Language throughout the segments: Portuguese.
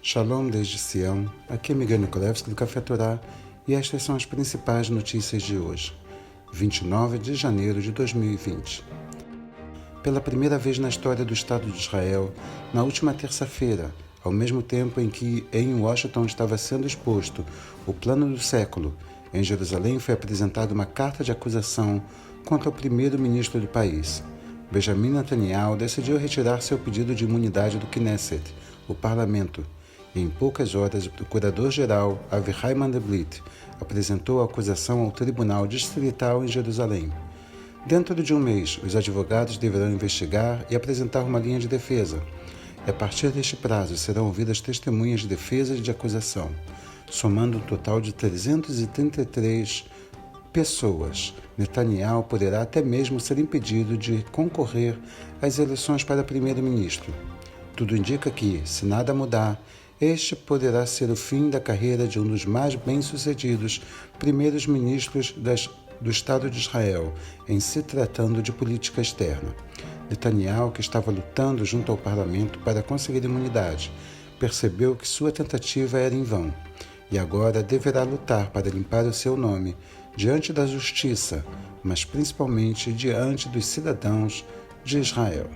Shalom desde Sião, aqui é Miguel Nikolevski do Café Torá e estas são as principais notícias de hoje, 29 de janeiro de 2020. Pela primeira vez na história do Estado de Israel, na última terça-feira, ao mesmo tempo em que em Washington estava sendo exposto o plano do século, em Jerusalém foi apresentada uma carta de acusação contra o primeiro-ministro do país. Benjamin Netanyahu decidiu retirar seu pedido de imunidade do Knesset, o parlamento, e em poucas horas o procurador-geral Avichai Mandelblit apresentou a acusação ao Tribunal Distrital em Jerusalém. Dentro de um mês, os advogados deverão investigar e apresentar uma linha de defesa. E a partir deste prazo serão ouvidas testemunhas de defesa e de acusação, somando um total de 333 pessoas. Netanyahu poderá até mesmo ser impedido de concorrer às eleições para primeiro-ministro. Tudo indica que, se nada mudar, este poderá ser o fim da carreira de um dos mais bem-sucedidos primeiros ministros do Estado de Israel, em se tratando de política externa. Netanyahu, que estava lutando junto ao parlamento para conseguir imunidade, percebeu que sua tentativa era em vão e agora deverá lutar para limpar o seu nome diante da justiça, mas principalmente diante dos cidadãos de Israel.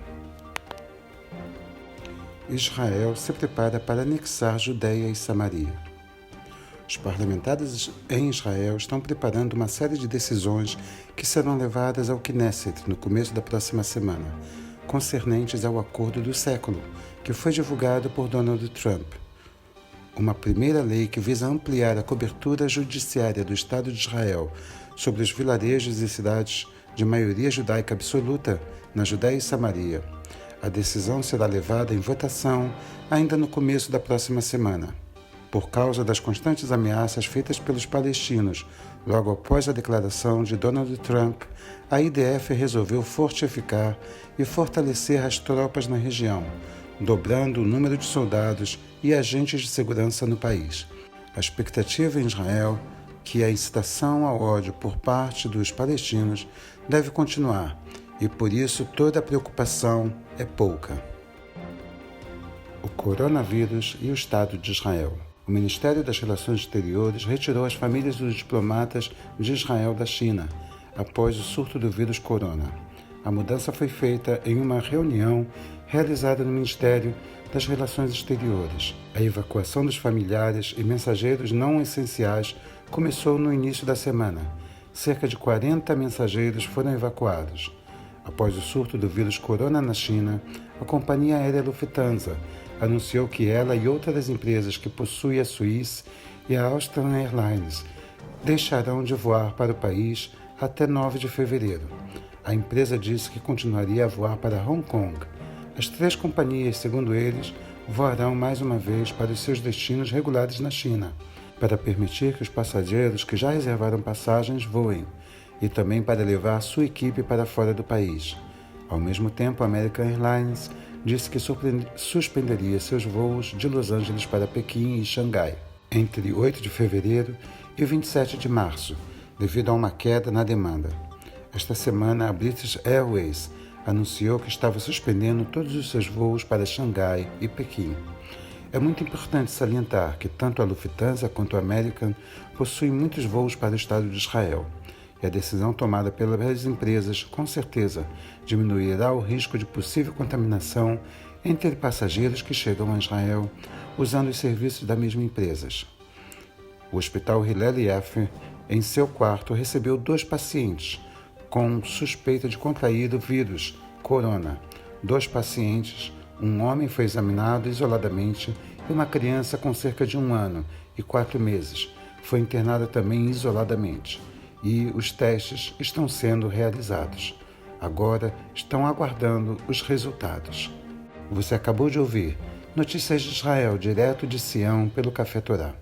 Israel se prepara para anexar Judeia e Samaria. Os parlamentares em Israel estão preparando uma série de decisões que serão levadas ao Knesset no começo da próxima semana, concernentes ao acordo do século, que foi divulgado por Donald Trump. Uma primeira lei que visa ampliar a cobertura judiciária do Estado de Israel sobre os vilarejos e cidades de maioria judaica absoluta na Judeia e Samaria. A decisão será levada em votação ainda no começo da próxima semana. Por causa das constantes ameaças feitas pelos palestinos logo após a declaração de Donald Trump, a IDF resolveu fortificar e fortalecer as tropas na região, dobrando o número de soldados e agentes de segurança no país. A expectativa em Israel é que a incitação ao ódio por parte dos palestinos deve continuar, e por isso toda a preocupação é pouca. O coronavírus e o Estado de Israel. O Ministério das Relações Exteriores retirou as famílias dos diplomatas de Israel da China após o surto do vírus corona. A mudança foi feita em uma reunião realizada no Ministério das Relações Exteriores. A evacuação dos familiares e mensageiros não essenciais começou no início da semana. Cerca de 40 mensageiros foram evacuados. Após o surto do vírus corona na China, a companhia aérea Lufthansa anunciou que ela e outras empresas que possuem a Swiss e a Austrian Airlines deixarão de voar para o país até 9 de fevereiro. A empresa disse que continuaria a voar para Hong Kong. As três companhias, segundo eles, voarão mais uma vez para os seus destinos regulares na China, para permitir que os passageiros que já reservaram passagens voem, e também para levar sua equipe para fora do país. Ao mesmo tempo, a American Airlines disse que suspenderia seus voos de Los Angeles para Pequim e Xangai entre 8 de fevereiro e 27 de março, devido a uma queda na demanda. Esta semana, a British Airways anunciou que estava suspendendo todos os seus voos para Xangai e Pequim. É muito importante salientar que tanto a Lufthansa quanto a American possuem muitos voos para o Estado de Israel. E a decisão tomada pelas empresas, com certeza, diminuirá o risco de possível contaminação entre passageiros que chegam a Israel usando os serviços da mesma empresa. O Hospital Hillel Yaffe, em seu quarto, recebeu 2 pacientes com suspeita de contrair o vírus corona. 2 pacientes, um homem foi examinado isoladamente e uma criança com cerca de 1 ano e 4 meses foi internada também isoladamente. E os testes estão sendo realizados. Agora estão aguardando os resultados. Você acabou de ouvir Notícias de Israel, direto de Sião, pelo Café Torá.